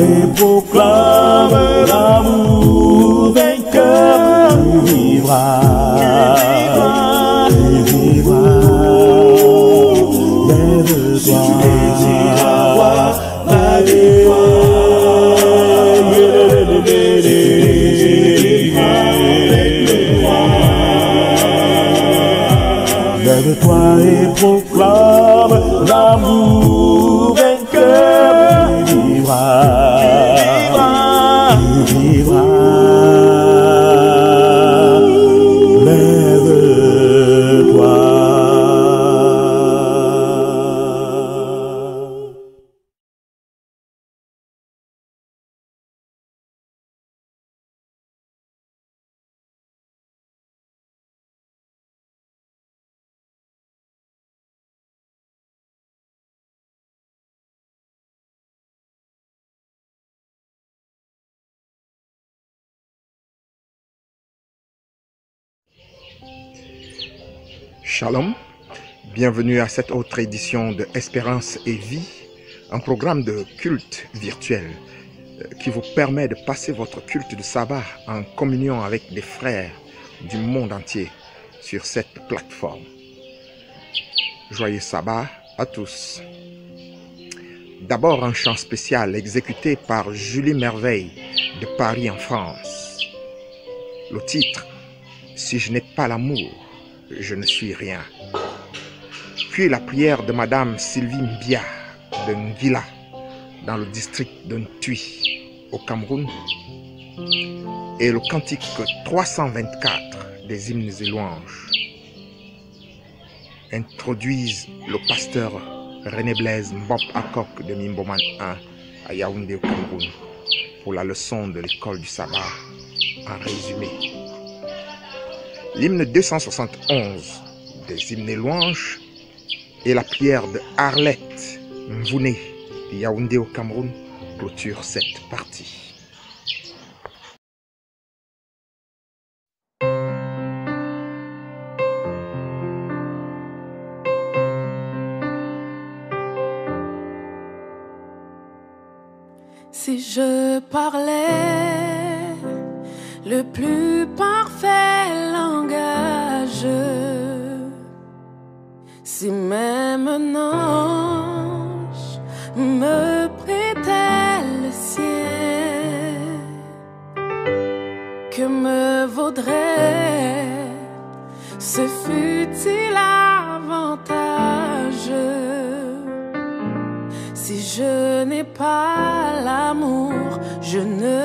et proclame l'amour vainqueur. Tu vivras, tu vivras. Lève-toi, la lève-toi et proclame l'amour vainqueur. Tu vivras, tu vivras. Lève-toi. Shalom, bienvenue à cette autre édition de Espérance et Vie, un programme de culte virtuel qui vous permet de passer votre culte de sabbat en communion avec des frères du monde entier sur cette plateforme. Joyeux sabbat à tous. D'abord un chant spécial exécuté par Julie Merveille de Paris en France. Le titre « Si je n'ai pas l'amour, je ne suis rien ». Puis la prière de Madame Sylvie Mbia de Ngila dans le district de Ntui au Cameroun et le cantique 324 des hymnes et louanges introduisent le pasteur René Blaise Mbop Akok de Mimboman 1 à Yaoundé au Cameroun pour la leçon de l'école du sabbat en résumé. L'hymne 271 des hymnes et louanges et la prière de Arlette Mvouné de Yaoundé au Cameroun clôture cette partie. Si je parlais le plus parfait langage, si même un ange me prêtait le sien, que me vaudrait ce futile avantage si je n'ai pas l'amour, je ne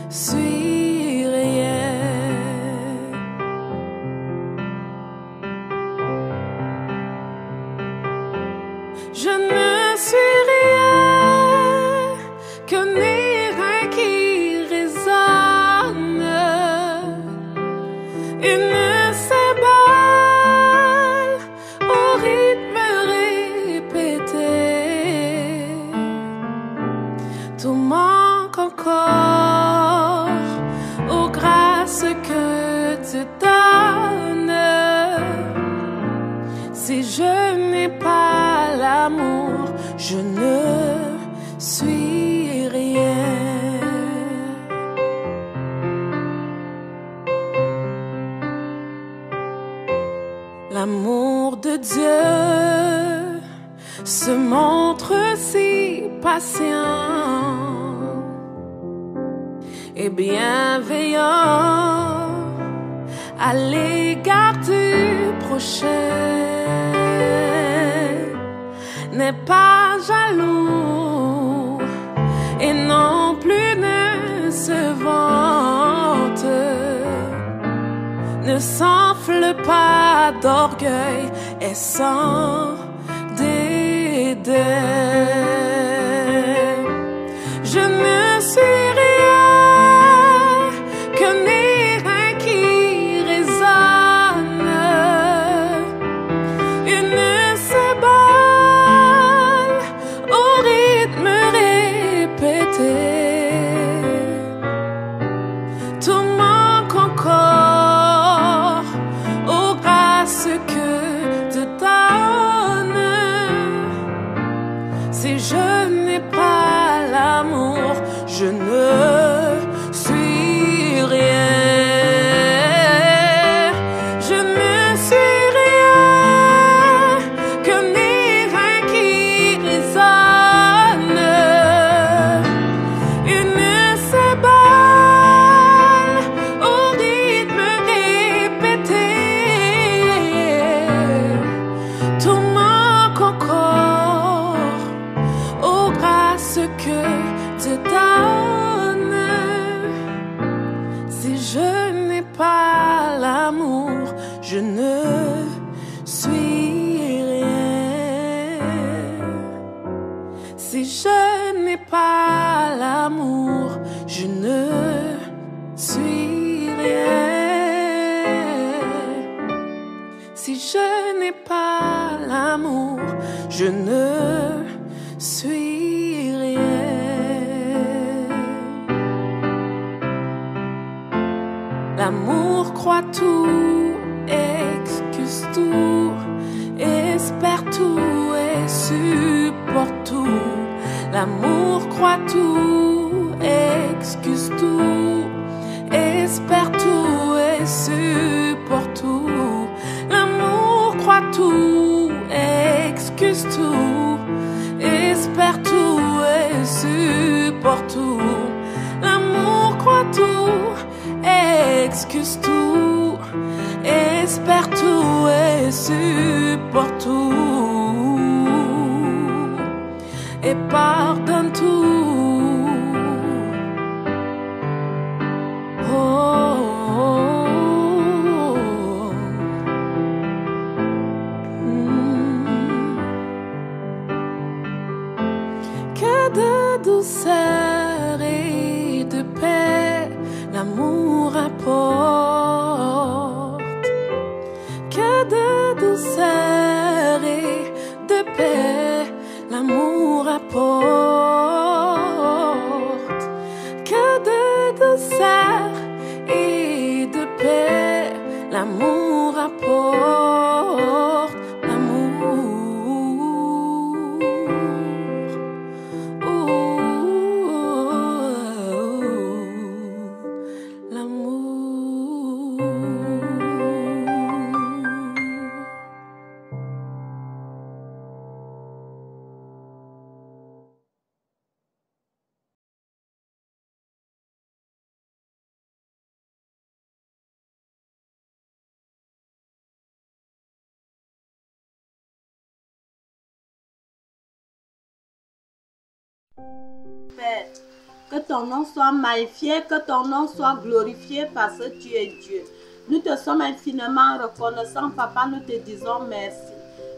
suis rien. Je ne suis rien qu'un airain qui résonne, une cymbale au rythme répété. Tout manque encore aux grâces que tu donnes. Si je n'ai pas l'amour, je ne suis rien. L'amour de Dieu se montre si patient et bienveillant à l'égard du prochain. N'est pas jaloux et non plus ne se vante, ne s'enfle pas d'orgueil et sans dédain. Je ne suis rien qu'un airain qui résonne, une cymbale au rythme répété. Tout manque encore aux grâces que tu donnes. Si je n'ai pas l'amour, je ne suis rien. Je ne suis rien que ni rien qui résonne. Une seule au rythme répété. Tout manque encore aux grâces que Dieu donne. Si je n'ai pas l'amour, je ne suis rien. Si je n'ai pas l'amour, je ne suis rien. Si je n'ai pas l'amour, je ne suis rien. L'amour croit tout, excuse tout, espère tout et supporte tout. L'amour croit tout, excuse tout, espère tout et supporte tout. L'amour croit tout, excuse tout, espère tout et supporte tout. L'amour croit tout, excuse tout, espère tout et supporte tout. Et pardonne tout. Oh, oh, oh. Que de douceur et de paix l'amour apporte. Que de douceur et de paix l'amour apporte. Que de douceur et de paix l'amour apporte. L'amour. Père, que ton nom soit magnifié, que ton nom soit glorifié parce que tu es Dieu. Nous te sommes infiniment reconnaissants, Papa, nous te disons merci.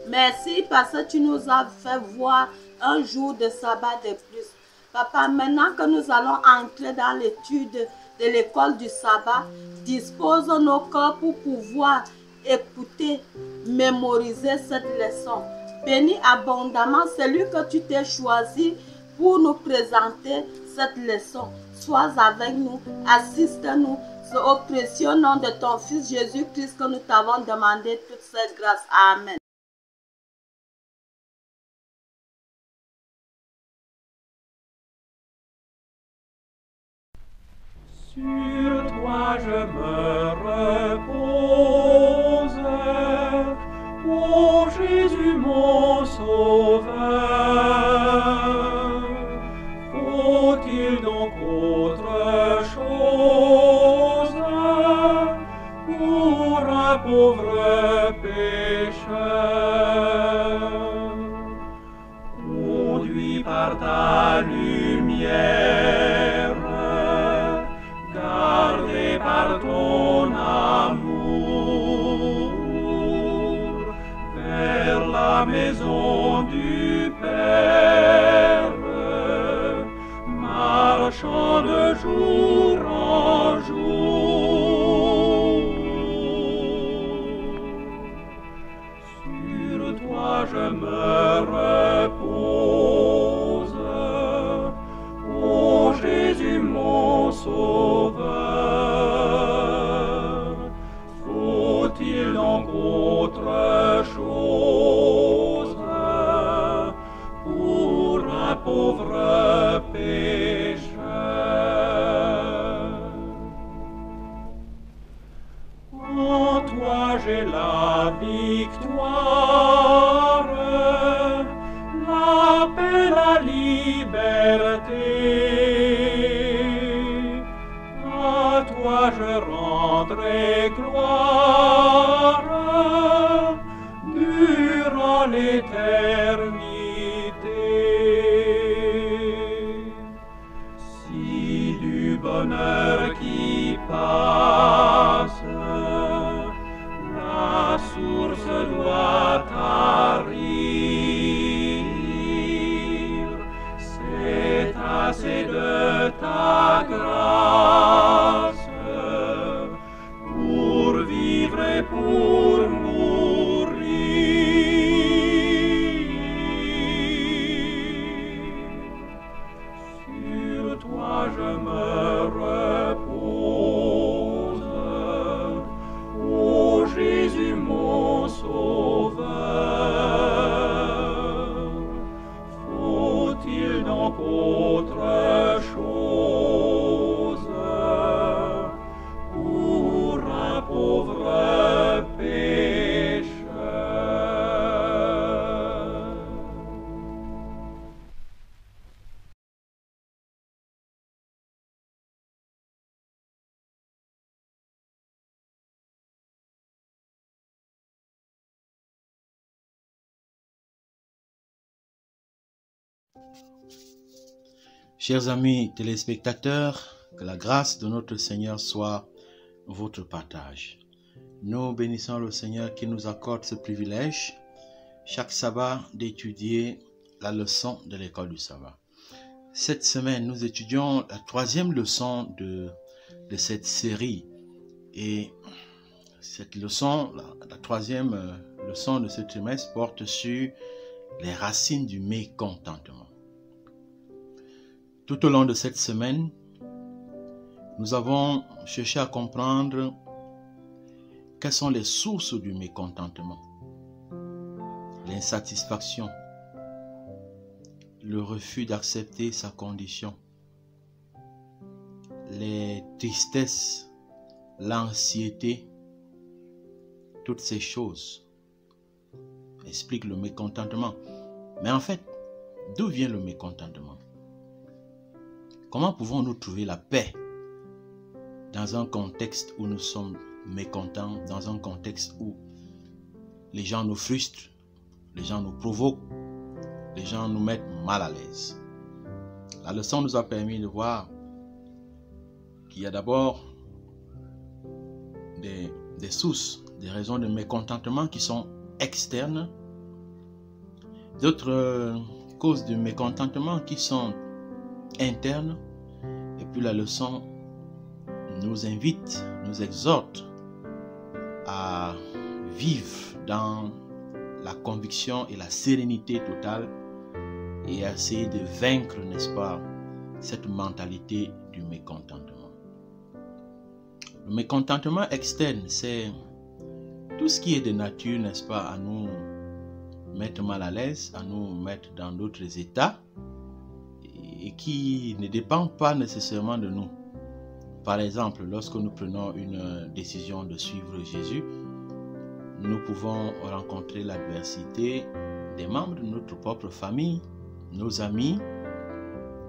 Merci parce que tu nous as fait voir un jour de sabbat de plus. Papa, maintenant que nous allons entrer dans l'étude de l'école du sabbat, dispose nos cœurs pour pouvoir écouter, mémoriser cette leçon. Bénis abondamment celui que tu t'es choisi pour nous présenter cette leçon. Sois avec nous, assiste-nous. C'est au précieux nom de ton Fils Jésus-Christ que nous t'avons demandé toute cette grâce. Amen. Sur toi je me repose, ô Jésus mon Sauveur. Faut-il donc autre chose pour un pauvre pécheur? Conduit par ta lumière, gardé par ton amour, vers la maison du Père, marchant de jour en jour. Sur toi je me repose, ô Jésus mon Sauveur. Faut-il donc autre chose un pauvre pécheur. En toi j'ai la victoire, la paix, la liberté. À toi je rendrai gloire durant l'éternité. Si du bonheur qui passe, la source doit tarir, c'est assez de ta grâce pour vivre et pour mourir. Sur toi je me repose, ô Jésus mon Sauveur. Faut-il donc autre chose pour un pauvre pécheur? Chers amis téléspectateurs, que la grâce de notre Seigneur soit votre partage. Nous bénissons le Seigneur qui nous accorde ce privilège, chaque sabbat, d'étudier la leçon de l'école du sabbat. Cette semaine, nous étudions la troisième leçon de cette série. Et cette leçon, la troisième leçon de ce trimestre porte sur les racines du mécontentement. Tout au long de cette semaine, nous avons cherché à comprendre quelles sont les sources du mécontentement, l'insatisfaction, le refus d'accepter sa condition, les tristesses, l'anxiété, toutes ces choses expliquent le mécontentement. Mais en fait, d'où vient le mécontentement? Comment pouvons-nous trouver la paix dans un contexte où nous sommes mécontents, dans un contexte où les gens nous frustrent, les gens nous provoquent, les gens nous mettent mal à l'aise? La leçon nous a permis de voir qu'il y a d'abord des sources, des raisons de mécontentement qui sont externes, d'autres causes de mécontentement qui sont internes, et puis la leçon nous invite, nous exhorte à vivre dans la conviction et la sérénité totale et à essayer de vaincre, n'est-ce pas, cette mentalité du mécontentement. Le mécontentement externe, c'est tout ce qui est de nature, n'est-ce pas, à nous mettre mal à l'aise, à nous mettre dans d'autres états et qui ne dépend pas nécessairement de nous. Par exemple, lorsque nous prenons une décision de suivre Jésus, nous pouvons rencontrer l'adversité des membres de notre propre famille, nos amis,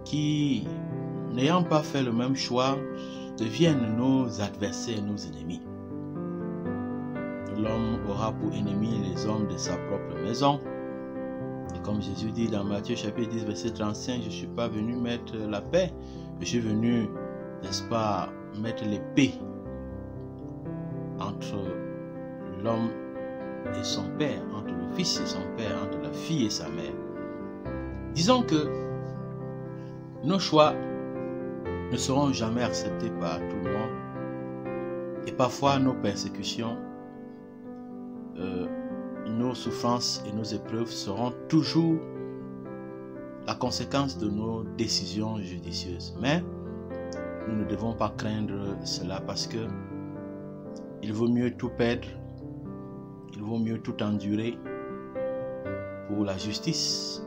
qui, n'ayant pas fait le même choix, deviennent nos adversaires, nos ennemis. L'homme aura pour ennemi les hommes de sa propre maison. Et comme Jésus dit dans Matthieu chapitre 10, verset 35, je ne suis pas venu mettre la paix, je suis venu, n'est-ce pas, mettre l'épée entre l'homme et son père, entre le fils et son père, entre la fille et sa mère. Disons que nos choix ne seront jamais acceptés par tout le monde. Et parfois nos persécutions, nos souffrances et nos épreuves seront toujours la conséquence de nos décisions judicieuses. Mais nous ne devons pas craindre cela parce que il vaut mieux tout perdre, il vaut mieux tout endurer pour la justice,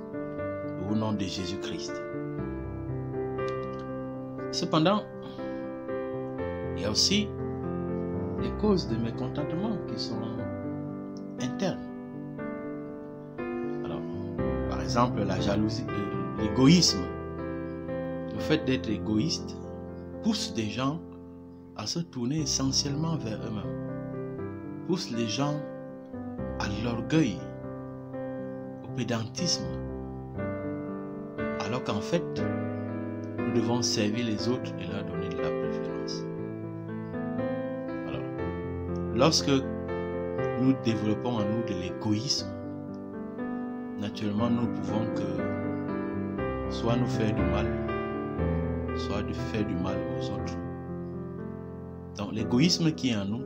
au nom de Jésus-Christ. Cependant, il y a aussi des causes de mécontentement qui sont internes. Alors, par exemple, la jalousie, l'égoïsme. Le fait d'être égoïste pousse des gens à se tourner essentiellement vers eux-mêmes, pousse les gens à l'orgueil, au pédantisme, alors qu'en fait, nous devons servir les autres et leur donner de la préférence. Alors, lorsque nous développons en nous de l'égoïsme, naturellement, nous ne pouvons que soit nous faire du mal, soit de faire du mal aux autres. Donc, l'égoïsme qui est en nous,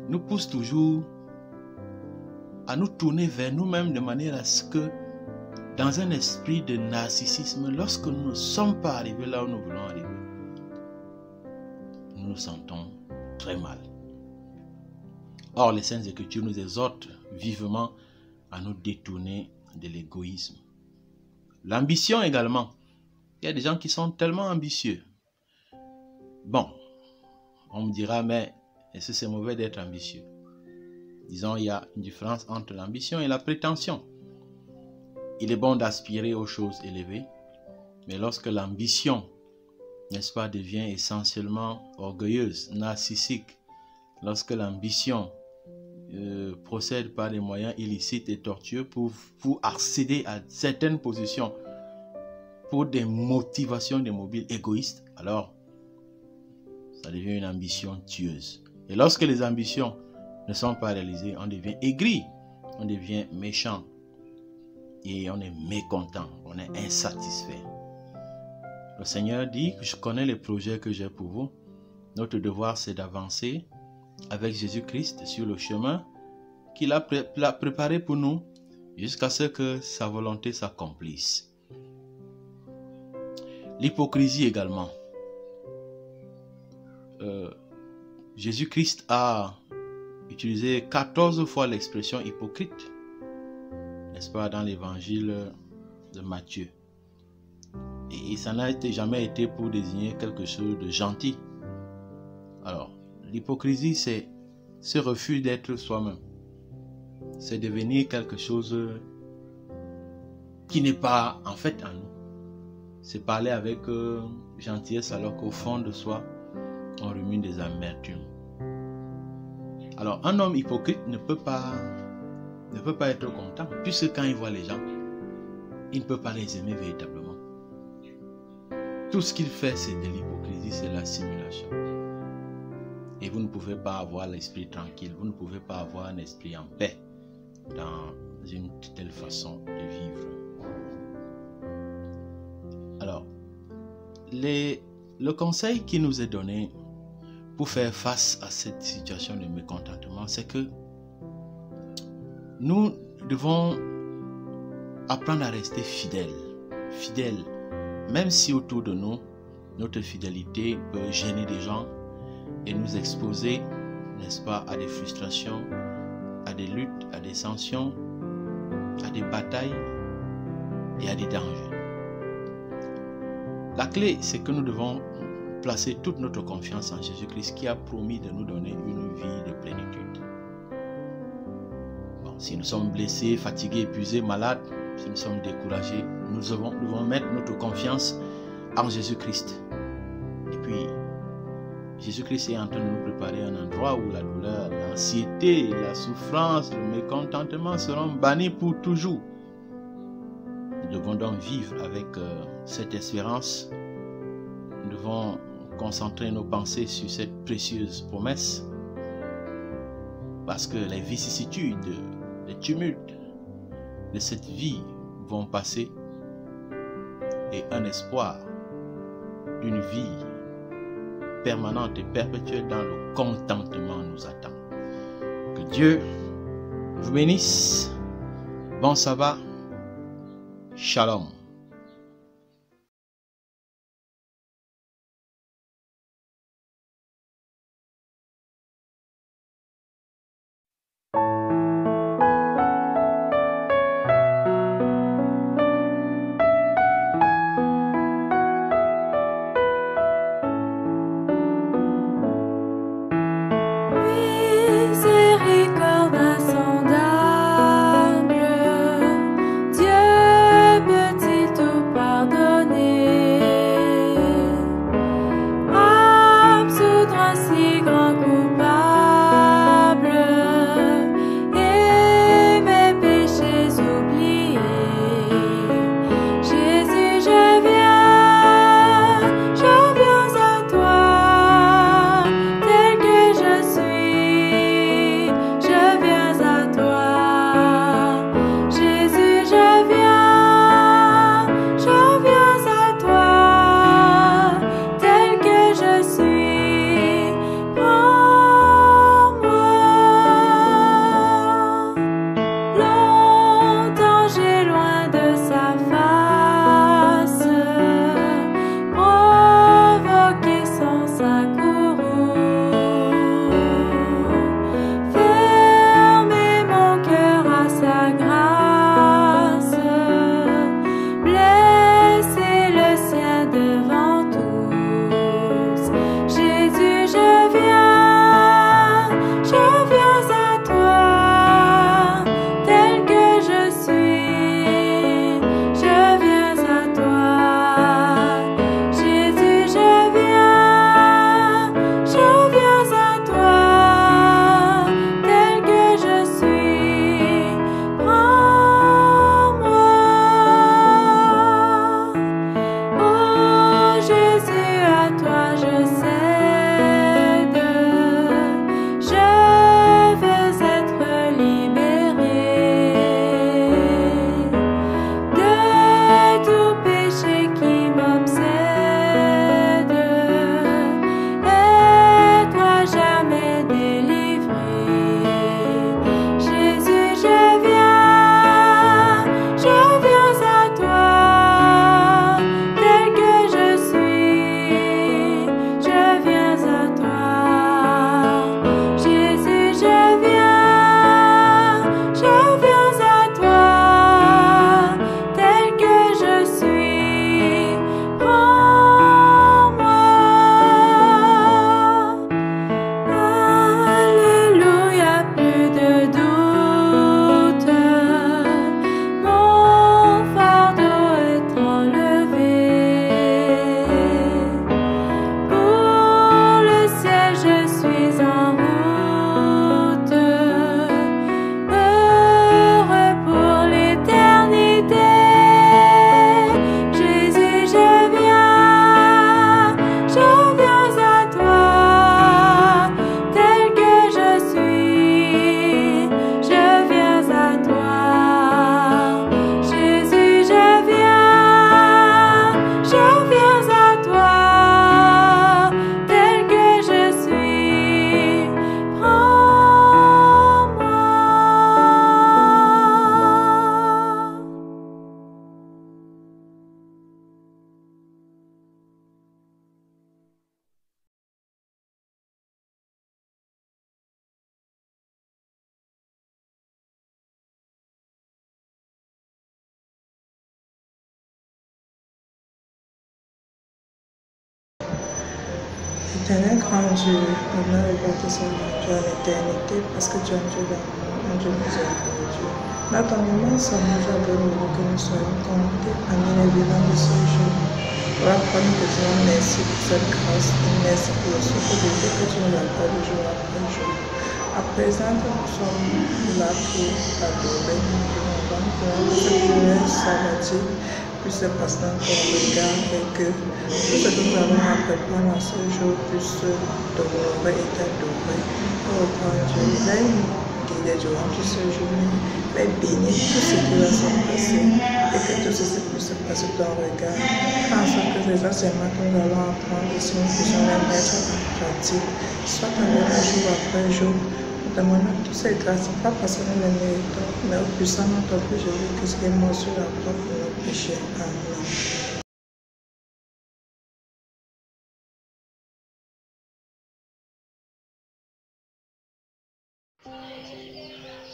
nous pousse toujours à nous tourner vers nous-mêmes de manière à ce que, dans un esprit de narcissisme, lorsque nous ne sommes pas arrivés là où nous voulons arriver, nous nous sentons très mal. Or, les Saintes Écritures nous exhortent vivement à nous détourner de l'égoïsme. L'ambition également. Il y a des gens qui sont tellement ambitieux. Bon, on me dira, mais est-ce que c'est mauvais d'être ambitieux? Disons, il y a une différence entre l'ambition et la prétention. Il est bon d'aspirer aux choses élevées, mais lorsque l'ambition, n'est-ce pas, devient essentiellement orgueilleuse, narcissique, lorsque l'ambition procède par des moyens illicites et tortueux pour accéder à certaines positions, pour des motivations des mobiles égoïstes, alors ça devient une ambition tueuse. Et lorsque les ambitions ne sont pas réalisées, on devient aigri, on devient méchant et on est mécontent, on est insatisfait. Le Seigneur dit que je connais les projets que j'ai pour vous. Notre devoir, c'est d'avancer avec Jésus-Christ sur le chemin qu'il a préparé pour nous jusqu'à ce que sa volonté s'accomplisse. L'hypocrisie également. Jésus-Christ a utilisé 14 fois l'expression hypocrite, n'est-ce pas, dans l'évangile de Matthieu. Et ça n'a jamais été pour désigner quelque chose de gentil. Alors, l'hypocrisie, c'est ce refus d'être soi-même. C'est devenir quelque chose qui n'est pas en fait en nous. C'est parler avec gentillesse alors qu'au fond de soi, on rumine des amertumes. Alors, un homme hypocrite ne peut pas être content, puisque quand il voit les gens, il ne peut pas les aimer véritablement. Tout ce qu'il fait, c'est de l'hypocrisie, c'est la simulation. Et vous ne pouvez pas avoir l'esprit tranquille, vous ne pouvez pas avoir un esprit en paix dans une telle façon de vivre. Alors, le conseil qui nous est donné pour faire face à cette situation de mécontentement, c'est que nous devons apprendre à rester fidèles, même si autour de nous, notre fidélité peut gêner des gens et nous exposer, n'est-ce pas, à des frustrations, à des luttes, à des sanctions, à des batailles et à des dangers. La clé, c'est que nous devons placer toute notre confiance en Jésus-Christ qui a promis de nous donner une vie de plénitude. Bon, si nous sommes blessés, fatigués, épuisés, malades, si nous sommes découragés, nous devons mettre notre confiance en Jésus-Christ. Et puis, Jésus-Christ est en train de nous préparer un endroit où la douleur, l'anxiété, la souffrance, le mécontentement seront bannis pour toujours. Nous devons donc vivre avec cette espérance. Nous devons concentrer nos pensées sur cette précieuse promesse. Parce que les vicissitudes, les tumultes de cette vie vont passer et un espoir d'une vie permanente et perpétuelle dans le contentement nous attend. Que Dieu vous bénisse. Bon sabbat. Shalom. Éternel grand Dieu, honneur et gloire te sont rendus à l'éternité, parce que tu es un Dieu d'amour, un Dieu miséricordieux. Dans ton immense amour, j'adore que nous soyons comptés parmi les vivants de ce jour. Voilà pourquoi nous te disons merci pour cette grâce et merci pour le souffle de Dieu que tu nous accordes jour après jour. À présent que nous sommes là pour t'adorer, nous demandons que cette journée sabbatique puisse se passer dans ton regard et que tout ce que nous avons accompli dans ce jour puisse t'honorer et t'adorer. Oh grand Dieu, veille-nous guider durant tout ce jour, mais bénis tout ce qui va se passer et que tout ceci puisse se passer dans ton regard. En sorte que les enseignements que nous allons apprendre, si nous puissions les mettre en pratique, soit avec nous jour après jour. Nous demandons toutes ces grâces, pas parce que nous les méritons, mais au puissant notre Dieu Jésus-Christ qui est mort sur la croix pour nos péchés. Amen.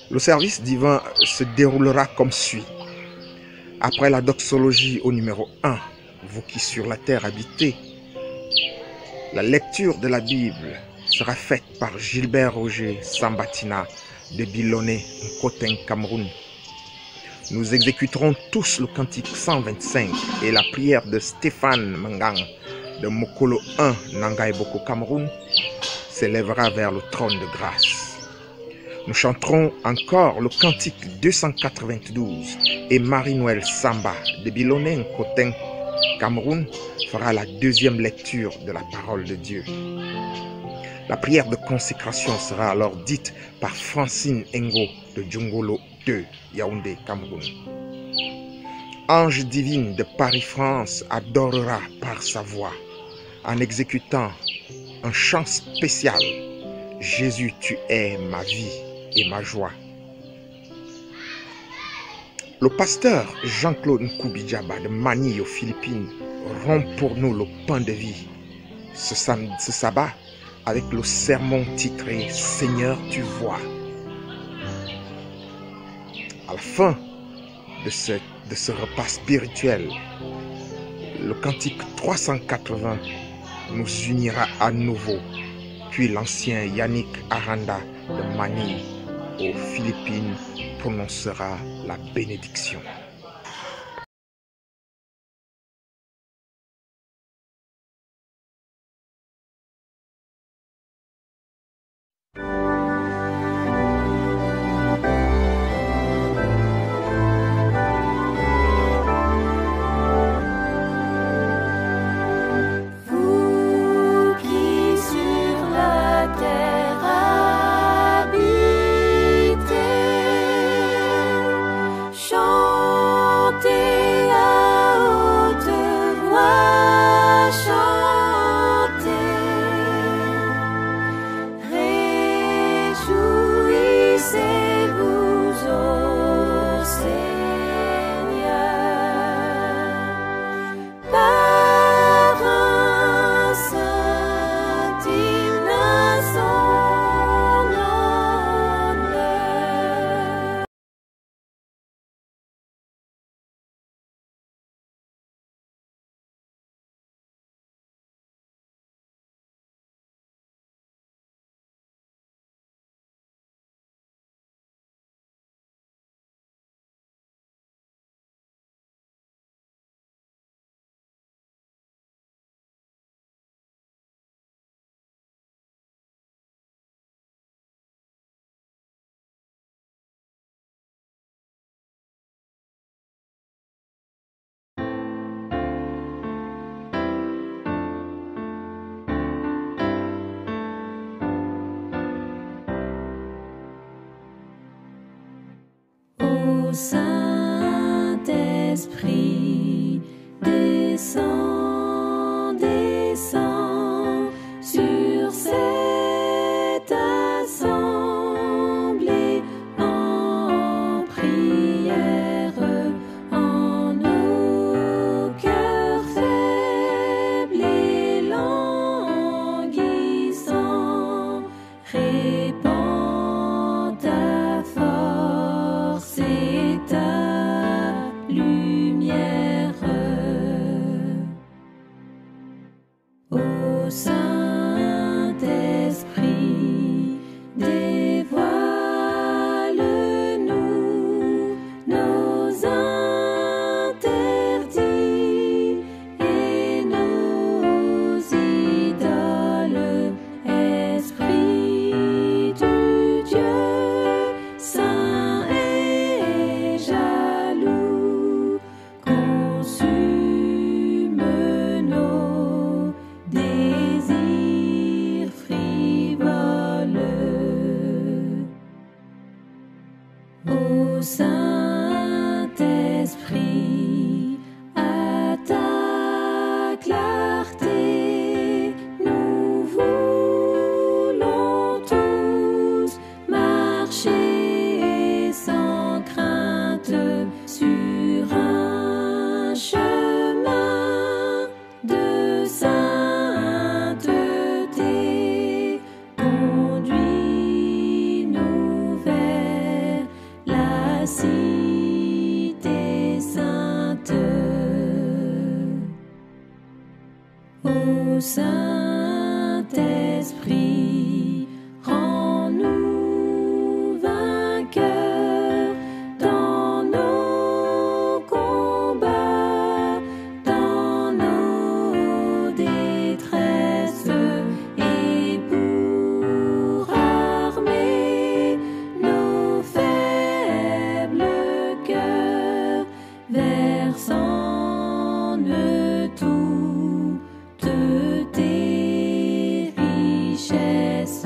Le service divin se déroulera comme suit. Après la doxologie au numéro 1, vous qui sur la terre habitez, la lecture de la Bible sera faite par Gilbert Roger Sambatina de Biloné, Nkoten, Cameroun. Nous exécuterons tous le cantique 125 et la prière de Stéphane Mangang de Mokolo 1, Nangai Boko, Cameroun, s'élèvera vers le trône de grâce. Nous chanterons encore le cantique 292 et Marie-Noël Samba de Biloné, Nkoten, Cameroun, fera la deuxième lecture de la parole de Dieu. La prière de consécration sera alors dite par Francine Ngo de Djungolo 2, Yaoundé, Cameroun. Ange divine de Paris, France, adorera par sa voix en exécutant un chant spécial. Jésus, tu es ma vie et ma joie. Le pasteur Jean-Claude Nkubidjaba de Manille aux Philippines rompt pour nous le pain de vie ce sabbat avec le sermon titré « Seigneur, tu vois ». À la fin de ce repas spirituel, le cantique 380 nous unira à nouveau, puis l'ancien Yannick Aranda de Manille aux Philippines prononcera la bénédiction. Saint-Esprit, descends, descends sur cette assemblée en prière, en nos cœurs faibles et languissants, répands ta force et ta lumière. Saint-Esprit, rends-nous vainqueurs dans nos combats, dans nos détresses, et pour armer nos faibles cœurs, versant-ne toutes tes richesses.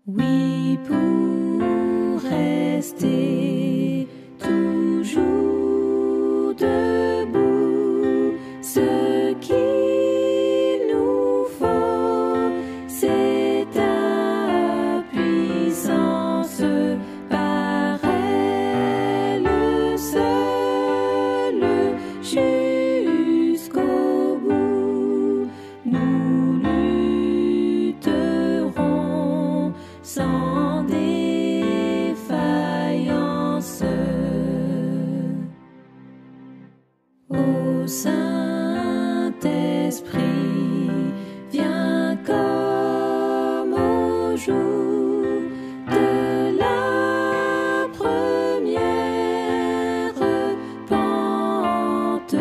Oui, pour rester toujours debout, ce qu'il nous faut, c'est ta puissance, par elle seule, jusqu'au bout. Nous lutterons sans défaillance. Ô Saint-Esprit, viens comme au jour de la première Pentecôte,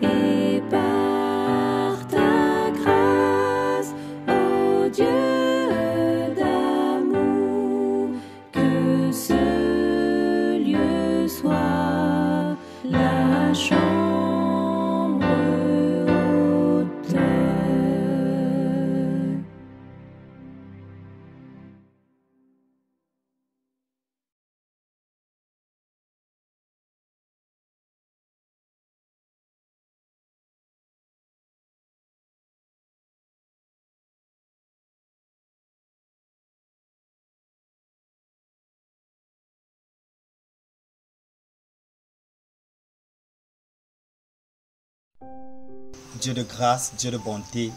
et par ta grâce, ô Dieu d'amour, que ce lieu soit la chambre haute. Dieu de grâce, Dieu de bonté,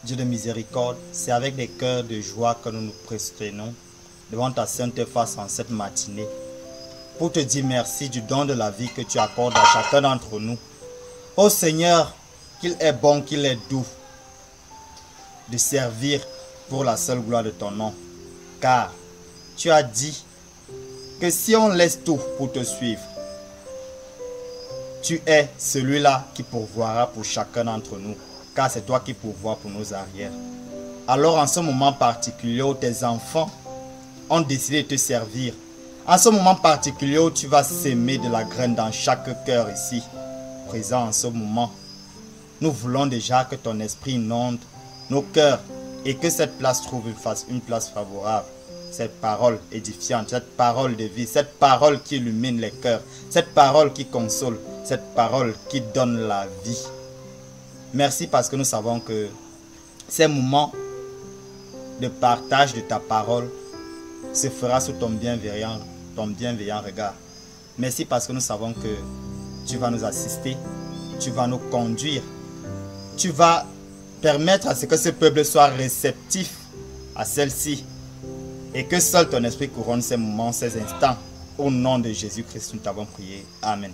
Dieu de miséricorde, c'est avec des cœurs de joie que nous nous prosternons devant ta sainte face en cette matinée pour te dire merci du don de la vie que tu accordes à chacun d'entre nous. Ô Seigneur, qu'il est bon, qu'il est doux de servir pour la seule gloire de ton nom, car tu as dit que si on laisse tout pour te suivre, tu es celui-là qui pourvoira pour chacun d'entre nous, car c'est toi qui pourvois pour nos arrières. Alors en ce moment particulier où tes enfants ont décidé de te servir, en ce moment particulier où tu vas s'aimer de la graine dans chaque cœur ici, présent en ce moment, nous voulons déjà que ton esprit inonde nos cœurs et que cette place trouve une place favorable. Cette parole édifiante, cette parole de vie, cette parole qui illumine les cœurs, cette parole qui console, cette parole qui donne la vie. Merci parce que nous savons que ces moments de partage de ta parole se fera sous ton bienveillant regard. Merci parce que nous savons que tu vas nous assister, tu vas nous conduire, tu vas permettre à ce que ce peuple soit réceptif à celle-ci et que seul ton esprit couronne ces moments, ces instants. Au nom de Jésus-Christ, nous t'avons prié. Amen.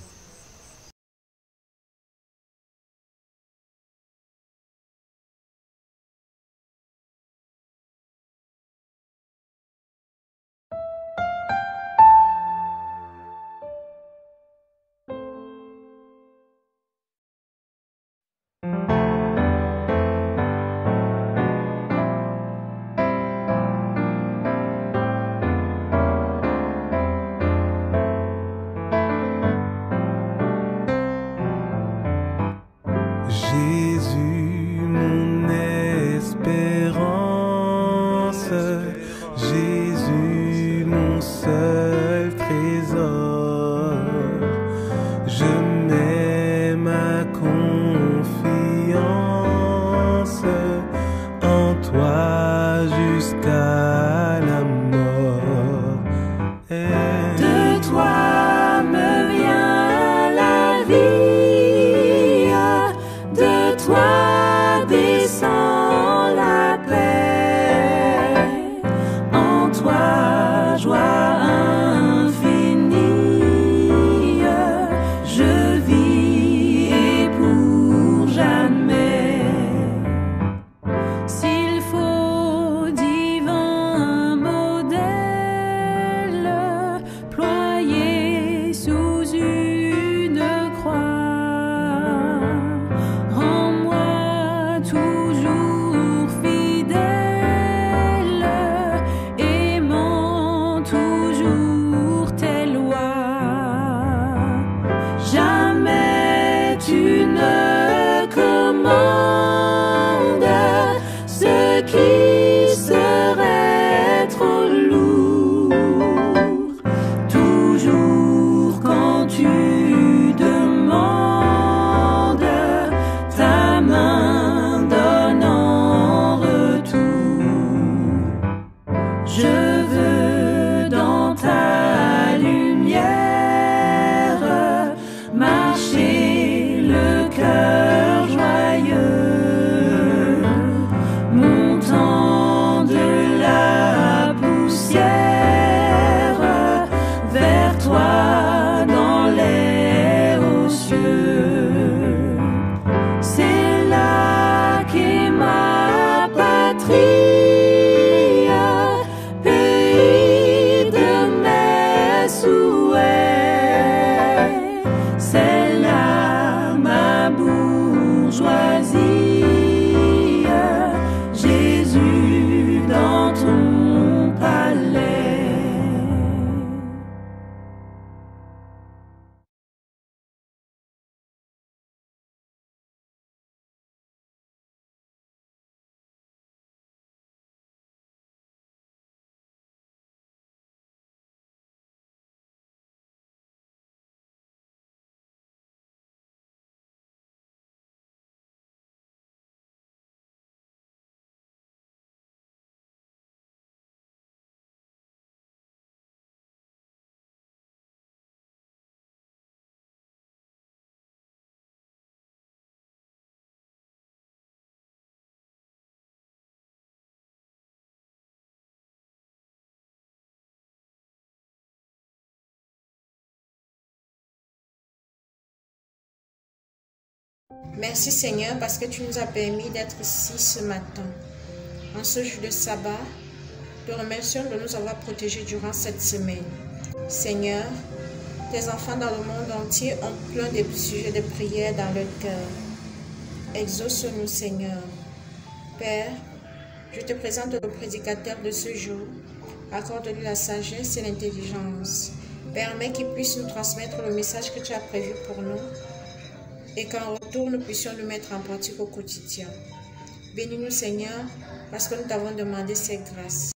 Merci Seigneur parce que tu nous as permis d'être ici ce matin. En ce jour de sabbat, te remercions de nous avoir protégés durant cette semaine. Seigneur, tes enfants dans le monde entier ont plein de sujets de prière dans leur cœur. Exauce-nous Seigneur. Père, je te présente le prédicateur de ce jour. Accorde-lui la sagesse et l'intelligence. Permets qu'il puisse nous transmettre le message que tu as prévu pour nous et qu'en retour, nous puissions le mettre en pratique au quotidien. Bénis-nous Seigneur, parce que nous t'avons demandé cette grâce.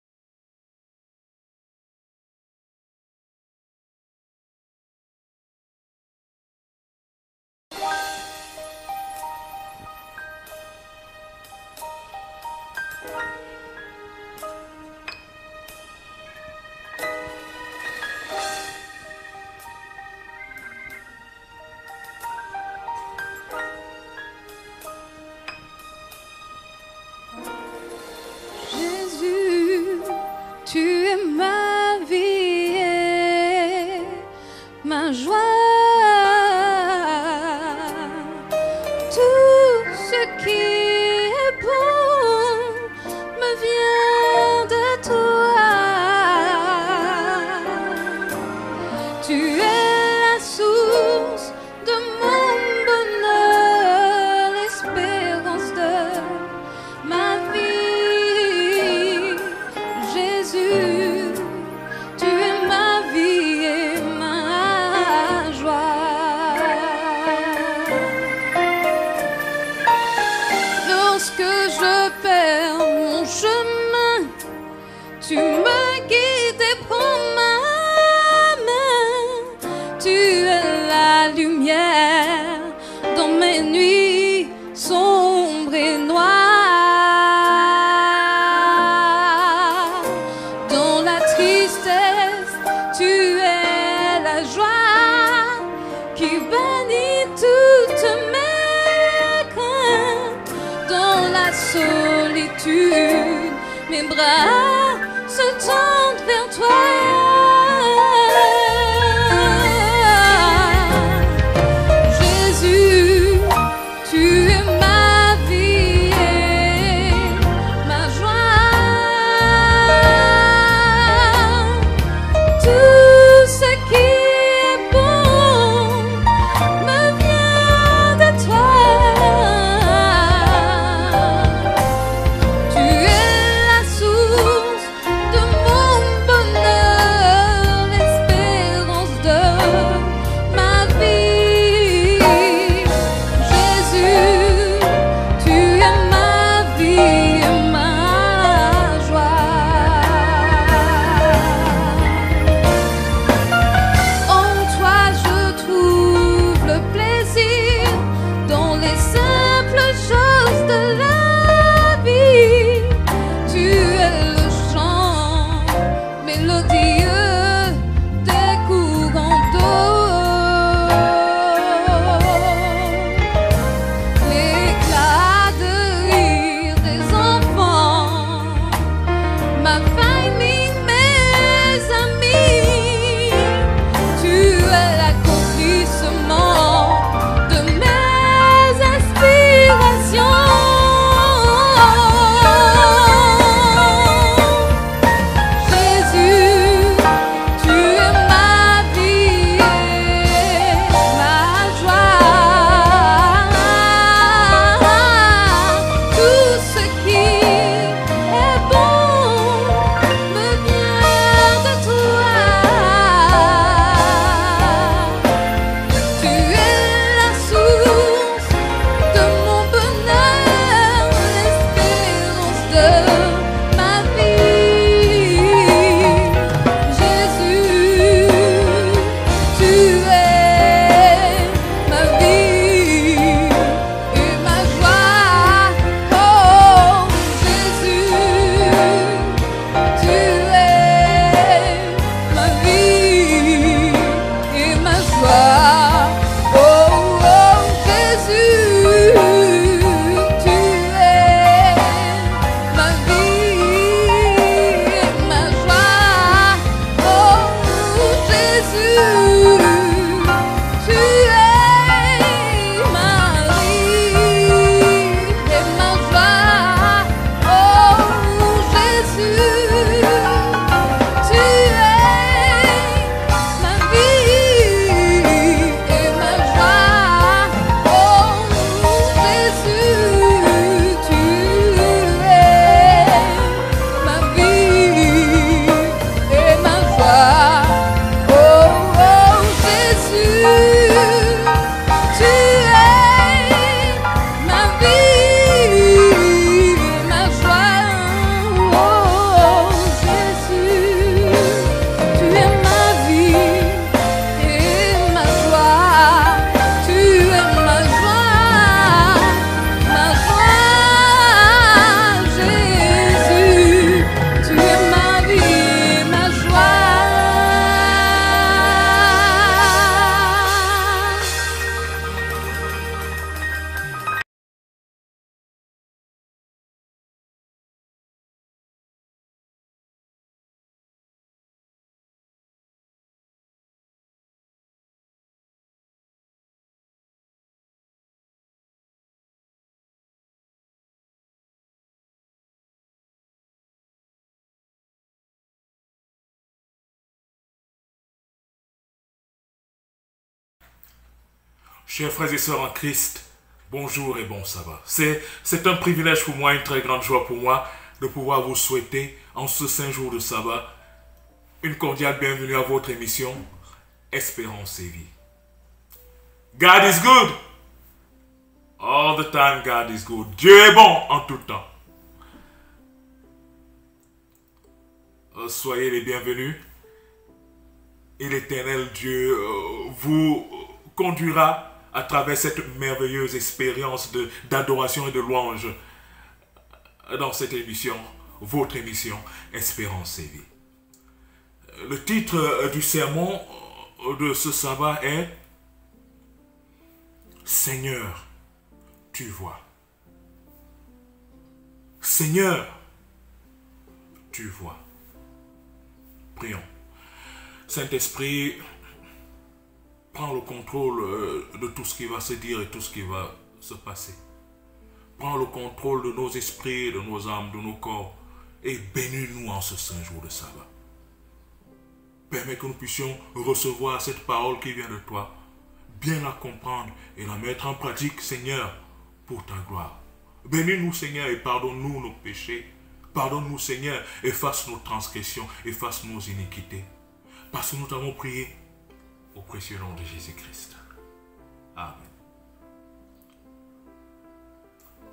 Jésus, tu es ma vie et ma joie. Tout ce qui est bon me vient de toi. Tu es la source de mon bonheur, l'espérance de ma vie. Jésus, tu es ma vie et ma joie. Lorsque je perds mon chemin, tu me guides et prends ma main. Tu es la lumière dans mes nuits sombres et noires. Dans la tristesse, tu es la joie qui bannit toutes mes craintes. Dans la solitude, mes bras se tendent vers toi. Jésus, tu es ma vie et ma joie. Tout ce qui est bon me vient de toi. Tu es la source de mon bonheur, Chers frères et sœurs en Christ, bonjour et bon sabbat. C'est un privilège pour moi, une très grande joie pour moi de pouvoir vous souhaiter en ce saint jour de sabbat une cordiale bienvenue à votre émission Espérance et vie. God is good. All the time God is good. Dieu est bon en tout temps. Soyez les bienvenus et l'Éternel Dieu vous conduira à travers cette merveilleuse expérience d'adoration et de louange dans cette émission, votre émission Espérance et vie. Le titre du sermon de ce sabbat est Seigneur, tu vois. Seigneur, tu vois. Prions. Saint-Esprit, prends le contrôle de tout ce qui va se dire et tout ce qui va se passer. Prends le contrôle de nos esprits, de nos âmes, de nos corps et bénis-nous en ce saint jour de sabbat. Permets que nous puissions recevoir cette parole qui vient de toi, bien la comprendre et la mettre en pratique, Seigneur, pour ta gloire. Bénis-nous, Seigneur, et pardonne-nous nos péchés. Pardonne-nous, Seigneur, efface nos transgressions, efface nos iniquités. Parce que nous t'avons prié au précieux nom de Jésus-Christ. Amen.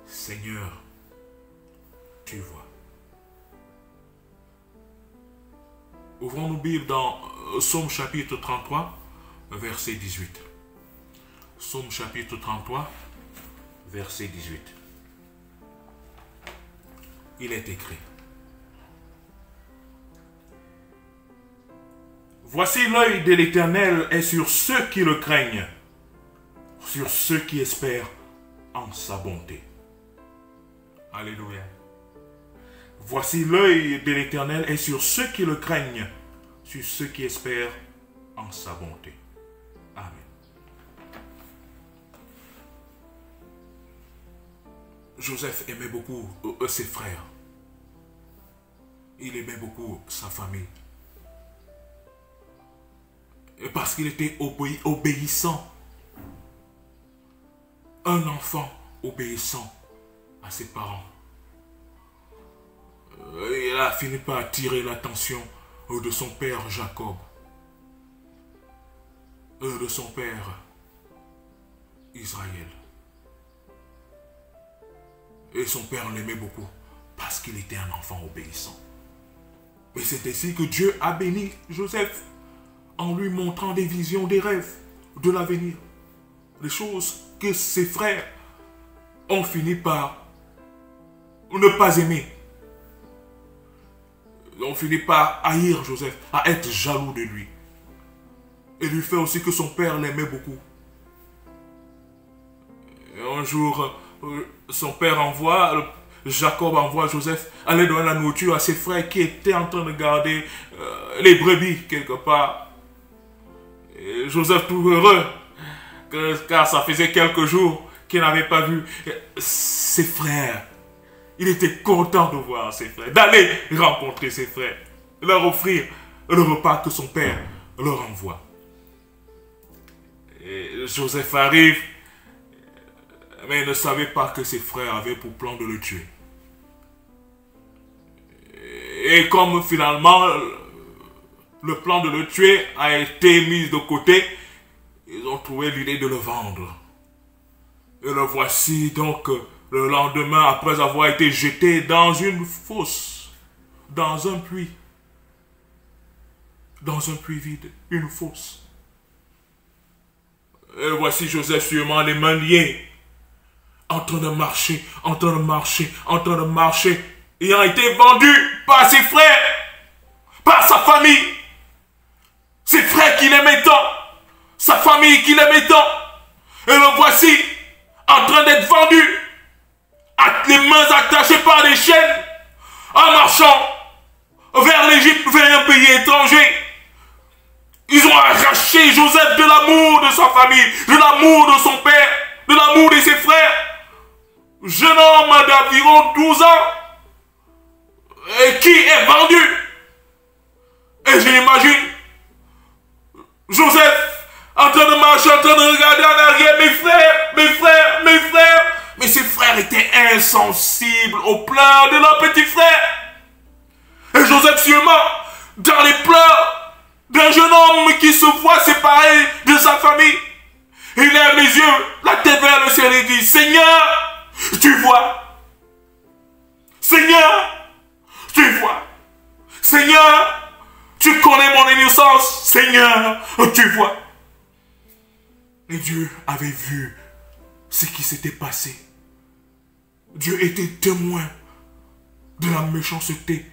Seigneur, tu vois. Ouvrons nos Bibles dans Psaume chapitre 33, verset 18. Psaume chapitre 33, verset 18. Il est écrit: Voici l'œil de l'Éternel est sur ceux qui le craignent, sur ceux qui espèrent en sa bonté. Alléluia. Voici l'œil de l'Éternel est sur ceux qui le craignent, sur ceux qui espèrent en sa bonté. Amen. Joseph aimait beaucoup ses frères. Il aimait beaucoup sa famille. Et parce qu'il était obéissant. Un enfant obéissant à ses parents. Il a fini par attirer l'attention de son père Jacob. De son père Israël. Et son père l'aimait beaucoup parce qu'il était un enfant obéissant. Et c'est ainsi que Dieu a béni Joseph en lui montrant des visions, des rêves de l'avenir. Des choses que ses frères ont fini par ne pas aimer. Ils ont fini par haïr Joseph, à être jaloux de lui. Et lui fait aussi que son père l'aimait beaucoup. Et un jour, son père Jacob envoie Joseph aller donner la nourriture à ses frères qui étaient en train de garder les brebis quelque part. Et Joseph tout heureux, car ça faisait quelques jours qu'il n'avait pas vu ses frères. Il était content de voir ses frères, d'aller rencontrer ses frères, leur offrir le repas que son père leur envoie. Et Joseph arrive, mais il ne savait pas que ses frères avaient pour plan de le tuer. Et comme finalement le plan de le tuer a été mis de côté, ils ont trouvé l'idée de le vendre. Et le voici donc le lendemain, après avoir été jeté dans une fosse, dans un puits vide, une fosse. Et voici Joseph sûrement les mains liées, en train de marcher, ayant été vendu par ses frères, par sa famille, ses frères qu'il aimait tant, sa famille qu'il aimait tant. Et le voici en train d'être vendu, les mains attachées par des chaînes, en marchant vers l'Égypte, vers un pays étranger. Ils ont arraché Joseph de l'amour de sa famille, de l'amour de son père, de l'amour de ses frères. Jeune homme d'environ 12 ans, et qui est vendu. Et je l'imagine, Joseph en train de marcher, en train de regarder en arrière, mes frères, mes frères, mes frères. Mais ses frères étaient insensibles aux pleurs de leur petit frère. Et Joseph sûrement, dans les pleurs d'un jeune homme qui se voit séparé de sa famille, il lève les yeux, la tête vers le ciel et dit, Seigneur, tu vois. Seigneur, tu vois. Seigneur, tu connais mon innocence. Seigneur, tu vois. Et Dieu avait vu ce qui s'était passé. Dieu était témoin de la méchanceté,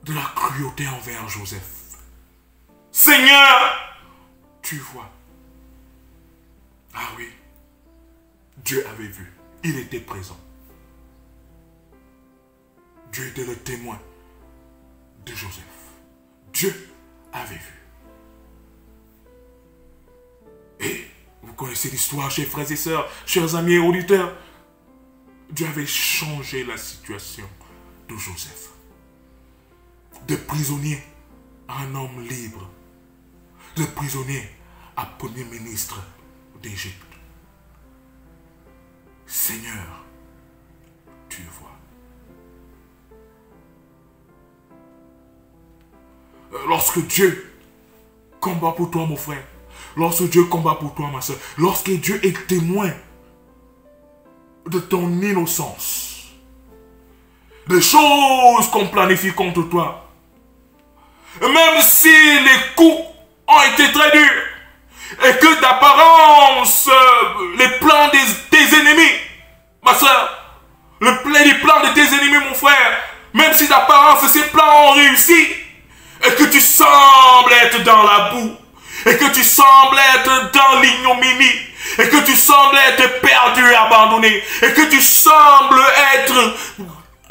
de la cruauté envers Joseph. Seigneur, tu vois. Ah oui, Dieu avait vu, il était présent. Dieu était le témoin de Joseph. Dieu avait vu. Et vous connaissez l'histoire, chers frères et sœurs, chers amis et auditeurs. Dieu avait changé la situation de Joseph. De prisonnier à un homme libre. De prisonnier à premier ministre d'Égypte. Seigneur, tu vois. Lorsque Dieu combat pour toi, mon frère, lorsque Dieu combat pour toi, ma soeur, lorsque Dieu est témoin de ton innocence, des choses qu'on planifie contre toi, même si les coups ont été très durs, et que d'apparence, les plans de tes ennemis, ma soeur, les plans de tes ennemis, mon frère, même si d'apparence ces plans ont réussi, et que tu sembles être dans la boue, et que tu sembles être dans l'ignominie, et que tu sembles être perdu et abandonné, et que tu sembles être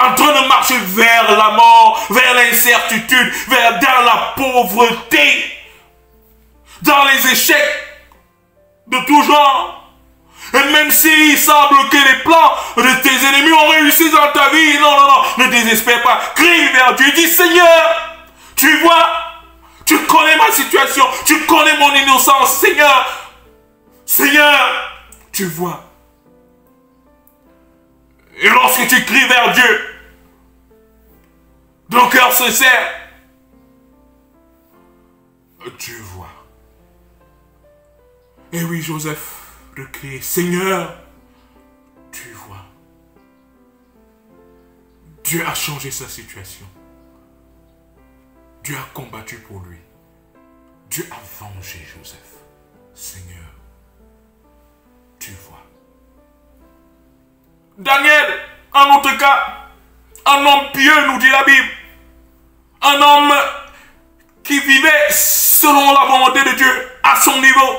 en train de marcher vers la mort, vers l'incertitude, dans la pauvreté, dans les échecs de tout genre. Et même s'il semble que les plans de tes ennemis ont réussi dans ta vie, non, non, non, ne désespère pas. Crie vers Dieu, dis Seigneur, tu vois, tu connais ma situation, tu connais mon innocence, Seigneur. Seigneur, tu vois. Et lorsque tu cries vers Dieu, ton cœur se serre. Dieu voit. Et oui, Joseph de crier, Seigneur, tu vois. Dieu a changé sa situation. Dieu a combattu pour lui. Dieu a vengé Joseph. Seigneur, tu vois. Daniel, en autre cas, un homme pieux, nous dit la Bible. Un homme qui vivait selon la volonté de Dieu, à son niveau.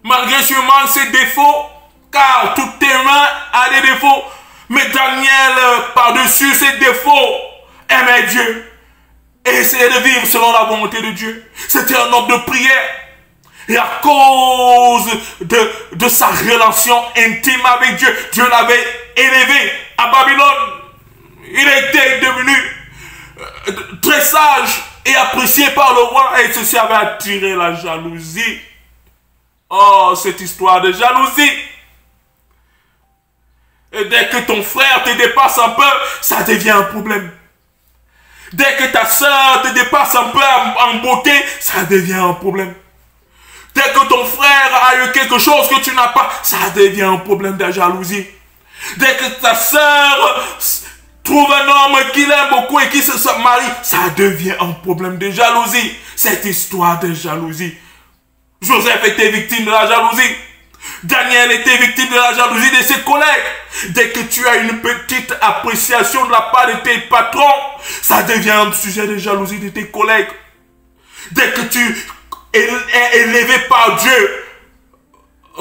Malgré sûrement ses défauts, car tout humain a des défauts. Mais Daniel, par-dessus ses défauts, aimait Dieu. Et essayait de vivre selon la volonté de Dieu. C'était un homme de prière. Et à cause de sa relation intime avec Dieu, Dieu l'avait élevé à Babylone. Il était devenu très sage et apprécié par le roi. Et ceci avait attiré la jalousie. Oh, cette histoire de jalousie. Et dès que ton frère te dépasse un peu, ça devient un problème. Dès que ta soeur te dépasse un peu en beauté, ça devient un problème. Dès que ton frère a eu quelque chose que tu n'as pas, ça devient un problème de jalousie. Dès que ta soeur trouve un homme qu'il aime beaucoup et qui se marie, ça devient un problème de jalousie. Cette histoire de jalousie. Joseph était victime de la jalousie. Daniel était victime de la jalousie de ses collègues. Dès que tu as une petite appréciation de la part de tes patrons, ça devient un sujet de jalousie de tes collègues. Dès que tu es élevé par Dieu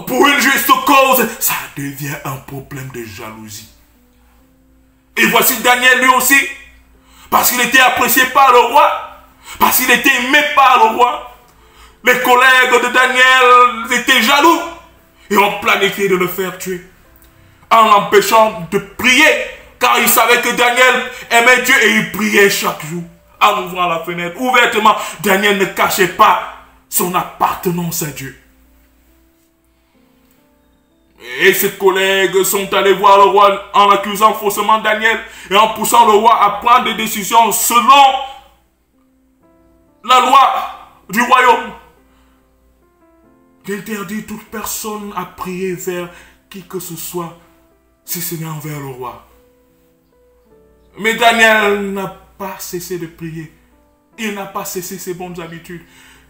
pour une juste cause, ça devient un problème de jalousie. Et voici Daniel lui aussi, parce qu'il était apprécié par le roi, parce qu'il était aimé par le roi. Les collègues de Daniel étaient jaloux et ont planifié de le faire tuer en l'empêchant de prier, car ils savaient que Daniel aimait Dieu et il priait chaque jour en ouvrant la fenêtre ouvertement. Daniel ne cachait pas son appartenance à Dieu. Et ses collègues sont allés voir le roi en accusant faussement Daniel et en poussant le roi à prendre des décisions selon la loi du royaume, d'interdire toute personne à prier vers qui que ce soit, si ce n'est envers le roi. Mais Daniel n'a pas cessé de prier. Il n'a pas cessé ses bonnes habitudes.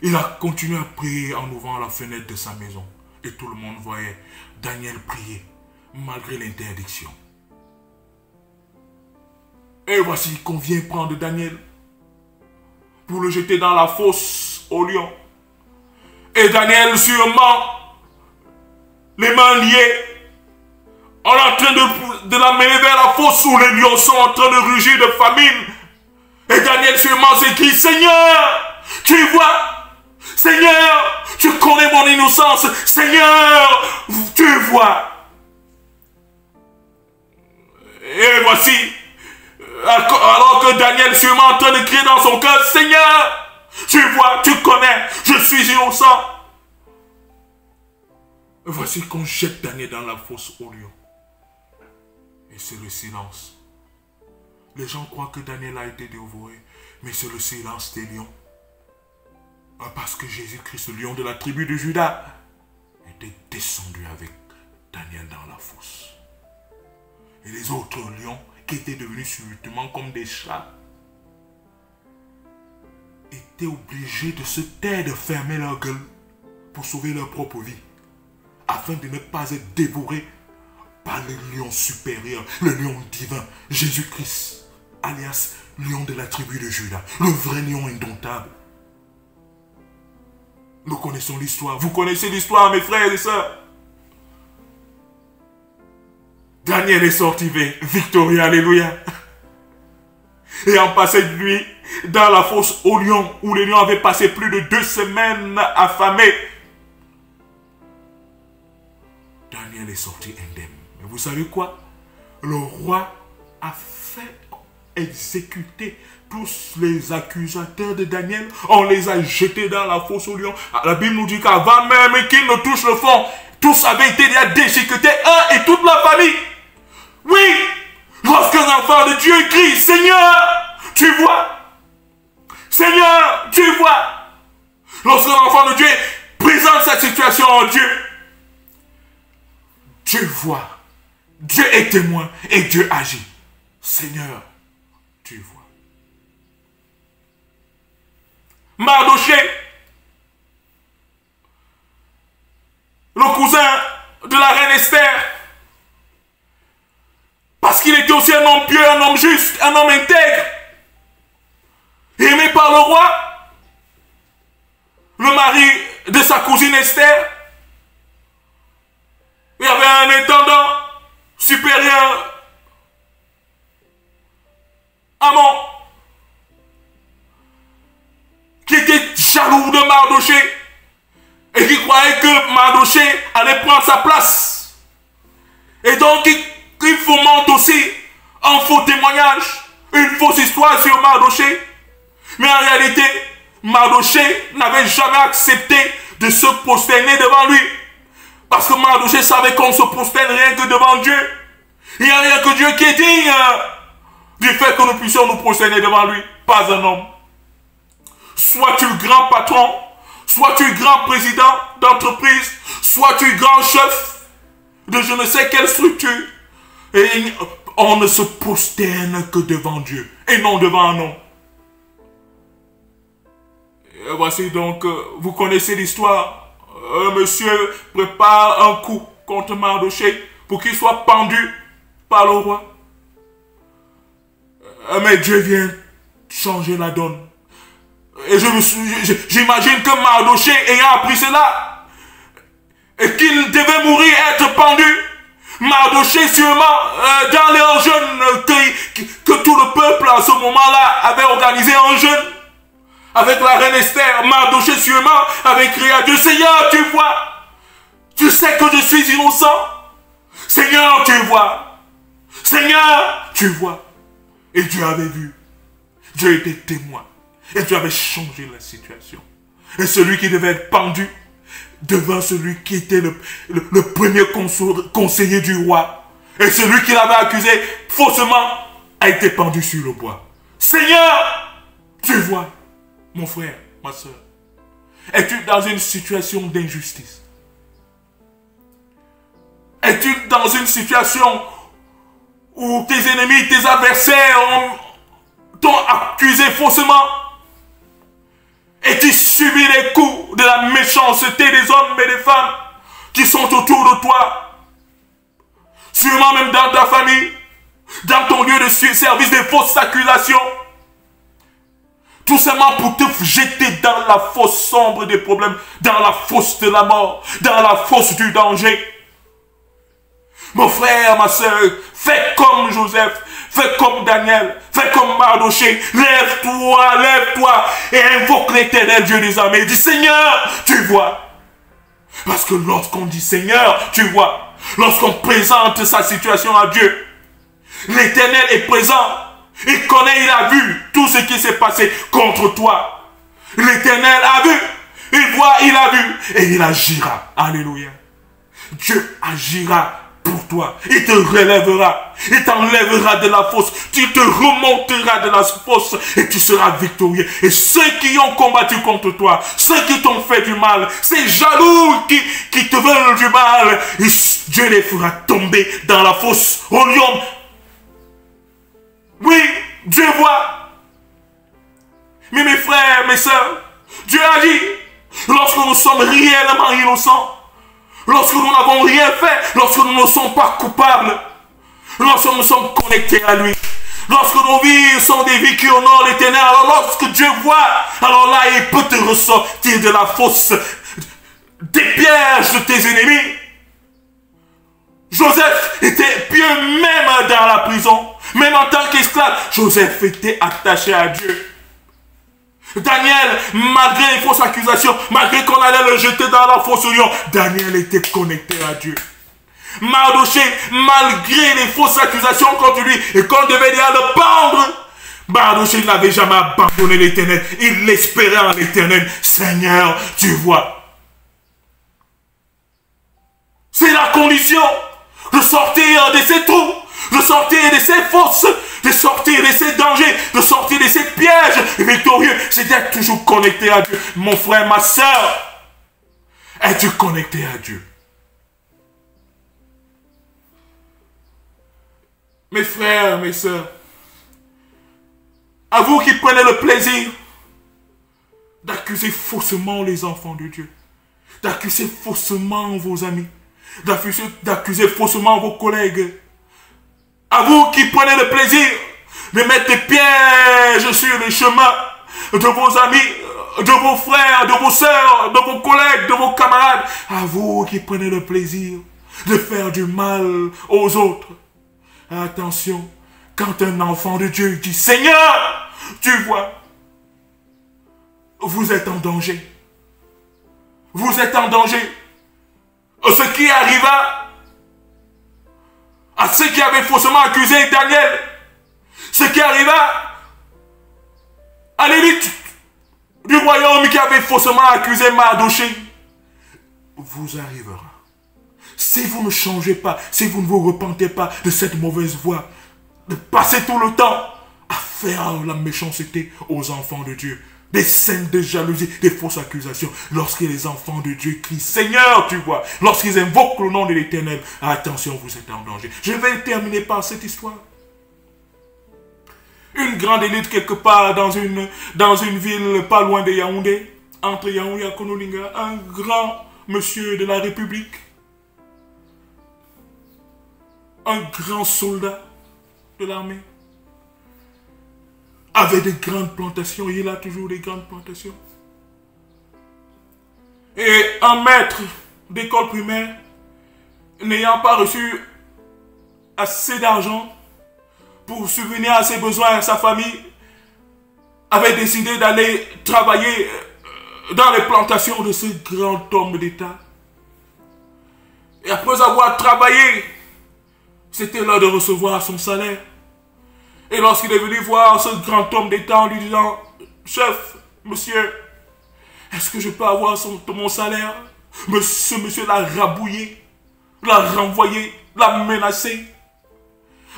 Il a continué à prier en ouvrant la fenêtre de sa maison. Et tout le monde voyait Daniel prier, malgré l'interdiction. Et voici qu'on vient prendre Daniel pour le jeter dans la fosse au lion. Et Daniel, sûrement, les mains liées, on est en train de l'amener vers la fosse où les lions sont en train de rugir de famine. Et Daniel sûrement s'écrie, Seigneur, tu vois, Seigneur, tu connais mon innocence, Seigneur, tu vois. Et voici, alors que Daniel sûrement en train de crier dans son cœur, Seigneur, tu vois, tu connais, je suis innocent. Et voici qu'on jette Daniel dans la fosse au lion. Et c'est le silence. Les gens croient que Daniel a été dévoré, mais c'est le silence des lions. Parce que Jésus-Christ, le lion de la tribu de Juda, était descendu avec Daniel dans la fosse. Et les autres lions, qui étaient devenus subitement comme des chats, étaient obligés de se taire, de fermer leur gueule pour sauver leur propre vie, afin de ne pas être dévorés par le lion supérieur, le lion divin, Jésus-Christ, alias lion de la tribu de Juda, le vrai lion indomptable. Nous connaissons l'histoire. Vous connaissez l'histoire, mes frères et sœurs. Daniel est sorti victorieux, alléluia. Et en passant de nuit dans la fosse aux lions, où les lions avaient passé plus de 2 semaines affamés, Daniel est sorti indemne. Mais vous savez quoi? Le roi a fait exécuter tous les accusateurs de Daniel. On les a jetés dans la fosse aux lions. La Bible nous dit qu'avant même qu'ils ne touchent le fond, tous avaient été déjà déchiquetés, eux et toute la famille. Oui, lorsqu'un enfant de Dieu crie, Seigneur, tu vois. Seigneur, tu vois. Lorsqu'un enfant de Dieu présente sa situation en Dieu, Dieu voit. Dieu est témoin et Dieu agit. Seigneur, tu vois. Mardoché, le cousin de la reine Esther, parce qu'il était aussi un homme pieux, un homme juste, un homme intègre, aimé par le roi, le mari de sa cousine Esther. Il y avait un intendant supérieur, Amon, qui était jaloux de Mardoché et qui croyait que Mardoché allait prendre sa place. Et donc il fomente aussi un faux témoignage, une fausse histoire sur Mardoché. Mais en réalité, Mardoché n'avait jamais accepté de se prosterner devant lui. Parce que Mardoché savait qu'on ne se prosterne rien que devant Dieu. Il n'y a rien que Dieu qui est digne du fait que nous puissions nous prosterner devant lui. Pas un homme. Sois-tu grand patron, sois-tu grand président d'entreprise, sois-tu grand chef de je ne sais quelle structure. Et on ne se prosterne que devant Dieu et non devant un homme. Et voici donc, vous connaissez l'histoire. Un monsieur prépare un coup contre Mardoché pour qu'il soit pendu par le roi. Mais Dieu vient changer la donne. Et j'imagine que Mardoché ayant appris cela et qu'il devait mourir, être pendu, Mardoché sûrement dans les jeûnes que tout le peuple à ce moment-là avait organisé un jeûne avec la reine Esther, Mardoché sûrement avait crié à Dieu, Seigneur, tu vois, tu sais que je suis innocent. Seigneur, tu vois. Seigneur, tu vois. Et Dieu avait vu. Dieu était témoin. Et Dieu avait changé la situation. Et celui qui devait être pendu devint celui qui était le premier conseiller du roi. Et celui qui l'avait accusé faussement a été pendu sur le bois. Seigneur, tu vois, mon frère, ma soeur, es-tu dans une situation d'injustice? Es-tu dans une situation où tes ennemis, tes adversaires t'ont accusé faussement? Et tu subis les coups de la méchanceté des hommes et des femmes qui sont autour de toi? Sûrement même dans ta famille, dans ton lieu de service, des fausses accusations. Tout simplement pour te jeter dans la fosse sombre des problèmes, dans la fosse de la mort, dans la fosse du danger. Mon frère, ma soeur, fais comme Joseph, fais comme Daniel, fais comme Mardoché. Lève-toi, lève-toi et invoque l'Éternel Dieu des armées. Dis Seigneur, tu vois. Parce que lorsqu'on dit Seigneur, tu vois, lorsqu'on présente sa situation à Dieu, l'Éternel est présent. Il connaît, il a vu tout ce qui s'est passé contre toi. L'Éternel a vu, il voit, il a vu et il agira. Alléluia. Dieu agira pour toi. Il te relèvera. Il t'enlèvera de la fosse. Tu te remonteras de la fosse et tu seras victorieux. Et ceux qui ont combattu contre toi, ceux qui t'ont fait du mal, ces jaloux qui te veulent du mal, Dieu les fera tomber dans la fosse au lion. Oui, Dieu voit. Mais mes frères, mes sœurs, Dieu agit lorsque nous sommes réellement innocents. Lorsque nous n'avons rien fait, lorsque nous ne sommes pas coupables, lorsque nous sommes connectés à lui, lorsque nos vies sont des vies qui honorent l'Éternel, alors lorsque Dieu voit, alors là il peut te ressortir de la fosse, des pièges de tes ennemis. Joseph était pieux même dans la prison, même en tant qu'esclave, Joseph était attaché à Dieu. Daniel, malgré les fausses accusations, malgré qu'on allait le jeter dans la fosse au lion, Daniel était connecté à Dieu. Mardoché, malgré les fausses accusations contre lui et qu'on devait dire le pendre, Mardoché n'avait jamais abandonné l'Éternel. Il l'espérait en l'Éternel. Seigneur, tu vois. C'est la condition de sortir de ces trous, de sortir de ces fosses, de sortir de ces dangers, de sortir de ces pièges victorieux. C'est d'être toujours connecté à Dieu. Mon frère, ma soeur, es-tu connecté à Dieu? Mes frères, mes soeurs, à vous qui prenez le plaisir d'accuser faussement les enfants de Dieu, d'accuser faussement vos amis, d'accuser faussement vos collègues, à vous qui prenez le plaisir de mettre des pièges sur les chemins de vos amis, de vos frères, de vos sœurs, de vos collègues, de vos camarades, à vous qui prenez le plaisir de faire du mal aux autres. Attention, quand un enfant de Dieu dit « Seigneur, tu vois, vous êtes en danger. Vous êtes en danger. » Ce qui arriva à ceux qui avaient faussement accusé Daniel, ce qui arriva à l'élite du royaume qui avait faussement accusé Mardoché, vous arrivera. Si vous ne changez pas, si vous ne vous repentez pas de cette mauvaise voie, de passer tout le temps à faire la méchanceté aux enfants de Dieu, des scènes de jalousie, des fausses accusations, lorsque les enfants de Dieu crient « Seigneur, tu vois », lorsqu'ils invoquent le nom de l'Éternel, attention, vous êtes en danger. Je vais terminer par cette histoire. Une grande élite quelque part dans une ville pas loin de Yaoundé, entre Yaoundé et Konolinga, un grand monsieur de la République, un grand soldat de l'armée, avait des grandes plantations, il a toujours des grandes plantations. Et un maître d'école primaire, n'ayant pas reçu assez d'argent pour subvenir à ses besoins et à sa famille, avait décidé d'aller travailler dans les plantations de ce grand homme d'État. Et après avoir travaillé, c'était l'heure de recevoir son salaire. Et lorsqu'il est venu voir ce grand homme d'État en lui disant « Chef, monsieur, Est-ce que je peux avoir mon salaire? Mais ce monsieur l'a rabouillé, l'a renvoyé, l'a menacé.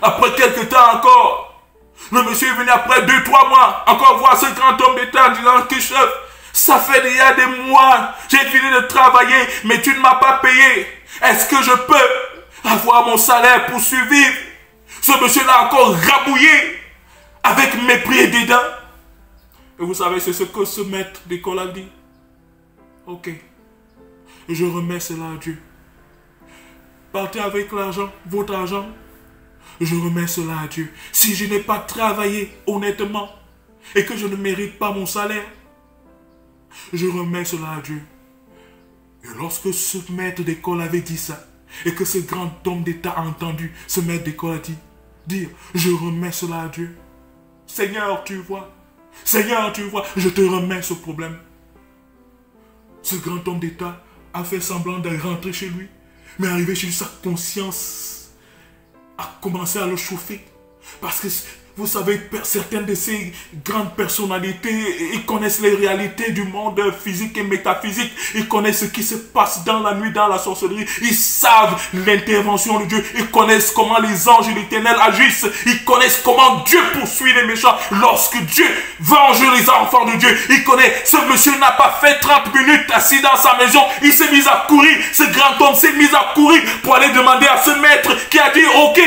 Après quelques temps encore, le monsieur est venu après 2-3 mois, encore voir ce grand homme d'État en disant que chef, ça fait déjà des mois, j'ai fini de travailler, mais tu ne m'as pas payé. Est-ce que je peux avoir mon salaire pour survivre? Ce monsieur l'a encore rabouillé avec mépris et dédain. Et vous savez, c'est ce que ce maître d'école a dit. Ok, je remets cela à Dieu. Partez avec l'argent, votre argent. Je remets cela à Dieu. Si je n'ai pas travaillé honnêtement et que je ne mérite pas mon salaire, je remets cela à Dieu. Et lorsque ce maître d'école avait dit ça, et que ce grand homme d'État a entendu, ce maître d'école a dit, dire, je remets cela à Dieu. Seigneur, tu vois. Seigneur, tu vois, je te remets ce problème. Ce grand homme d'État a fait semblant de rentrer chez lui, mais arrivé chez lui, sa conscience a commencé à le chauffer. Parce que, vous savez, certaines de ces grandes personnalités, ils connaissent les réalités du monde physique et métaphysique. Ils connaissent ce qui se passe dans la nuit, dans la sorcellerie. Ils savent l'intervention de Dieu. Ils connaissent comment les anges de l'Éternel agissent. Ils connaissent comment Dieu poursuit les méchants lorsque Dieu venge les enfants de Dieu. Ils connaissent, ce monsieur n'a pas fait 30 minutes assis dans sa maison. Il s'est mis à courir. Ce grand homme s'est mis à courir pour aller demander à ce maître qui a dit, ok,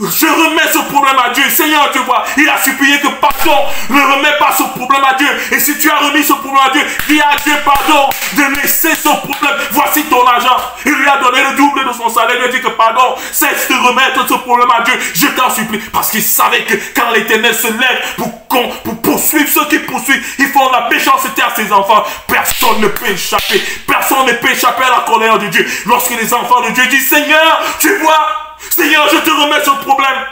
je remets ce problème à Dieu. Seigneur, tu vois, il a supplié que pardon, ne remets pas ce problème à Dieu. Et si tu as remis ce problème à Dieu, dis à Dieu pardon de laisser ce problème. Voici ton argent. Il lui a donné le double de son salaire. Il lui a dit que pardon, cesse de remettre ce problème à Dieu. Je t'en supplie. Parce qu'il savait que quand l'Éternel se lève pour poursuivre ceux qui poursuivent, ils font la méchanceté à ses enfants. Personne ne peut échapper. Personne ne peut échapper à la colère de Dieu. Lorsque les enfants de Dieu disent, Seigneur, tu vois, Seigneur, je te remets ce problème.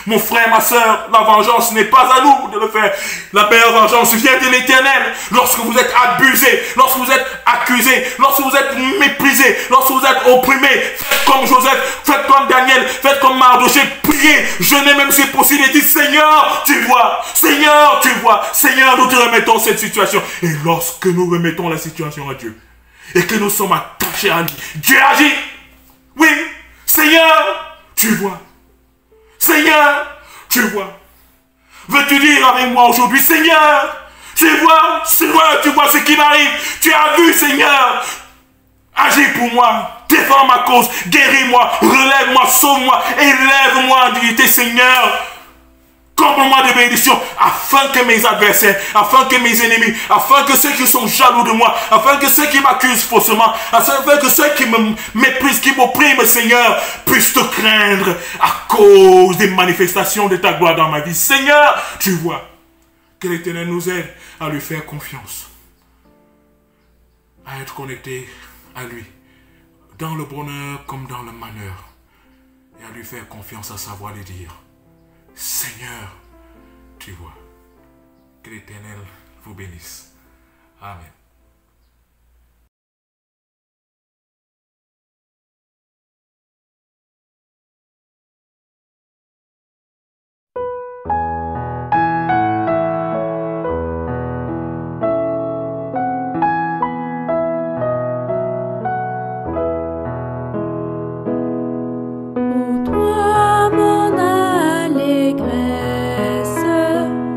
Mon frère, ma soeur, la vengeance n'est pas à nous de le faire. La meilleure vengeance vient de l'Éternel. Lorsque vous êtes abusé, lorsque vous êtes accusé, lorsque vous êtes méprisé, lorsque vous êtes opprimé, faites comme Joseph, faites comme Daniel, faites comme Mardoché, priez, jeûnez même si possible et dites, Seigneur, tu vois, Seigneur, tu vois, Seigneur, nous te remettons cette situation. Et lorsque nous remettons la situation à Dieu, et que nous sommes attachés à lui, Dieu agit. Oui, Seigneur, tu vois. Seigneur, tu vois. Veux-tu dire avec moi aujourd'hui, Seigneur, tu vois ce qui m'arrive. Tu as vu, Seigneur. Agis pour moi. Défends ma cause. Guéris-moi. Relève-moi. Sauve-moi. Élève-moi en dignité, Seigneur. Comble-moi de bénédictions, afin que mes adversaires, afin que mes ennemis, afin que ceux qui sont jaloux de moi, afin que ceux qui m'accusent faussement, afin que ceux qui me méprisent, qui m'oppriment, Seigneur, puissent te craindre à cause des manifestations de ta gloire dans ma vie. Seigneur, tu vois, que l'Éternel nous aide à lui faire confiance, à être connecté à lui, dans le bonheur comme dans le malheur, et à lui faire confiance, à savoir lui dire, Seigneur, tu vois, que l'Éternel vous bénisse. Amen.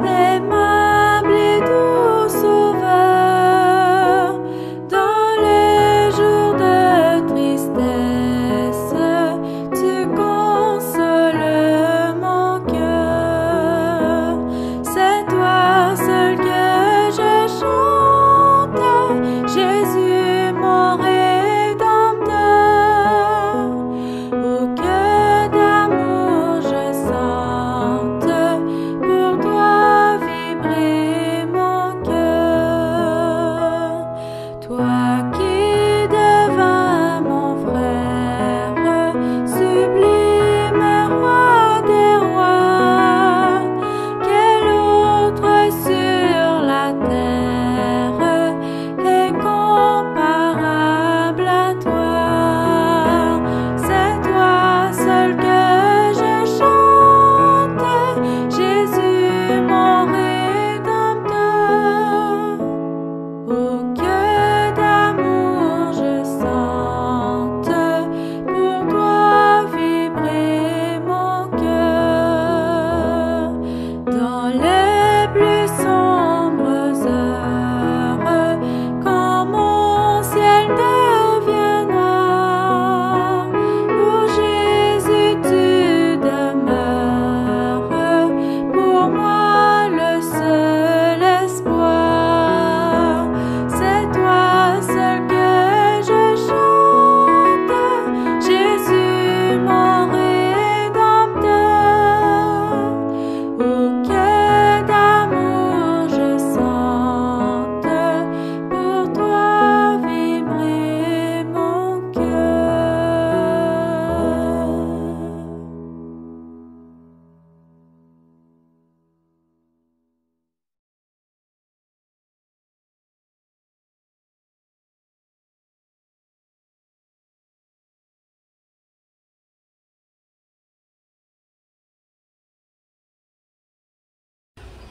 Aimable et doux Sauveur.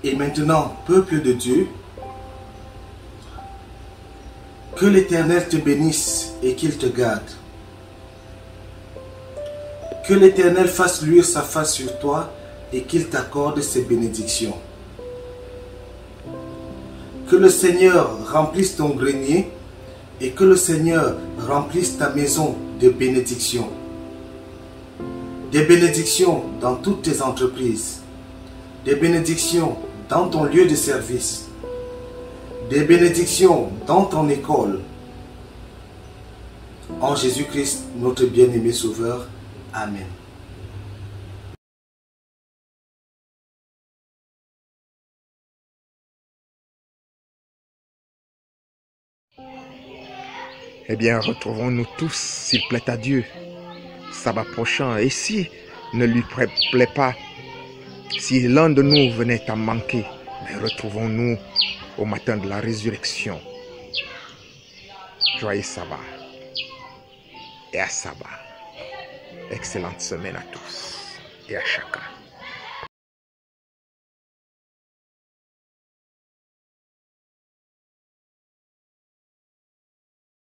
Et maintenant, peuple de Dieu, que l'Éternel te bénisse et qu'il te garde. Que l'Éternel fasse luire sa face sur toi et qu'il t'accorde ses bénédictions. Que le Seigneur remplisse ton grenier et que le Seigneur remplisse ta maison de bénédictions. Des bénédictions dans toutes tes entreprises. Des bénédictions dans ton lieu de service. Des bénédictions dans ton école. En Jésus-Christ, notre bien-aimé Sauveur. Amen. Eh bien, retrouvons-nous tous, s'il plaît à Dieu, sabbat prochain. Et si ne lui plaît pas, si l'un de nous venait à manquer, retrouvons-nous au matin de la résurrection. Joyeux sabbat et à sabbat. Excellente semaine à tous et à chacun.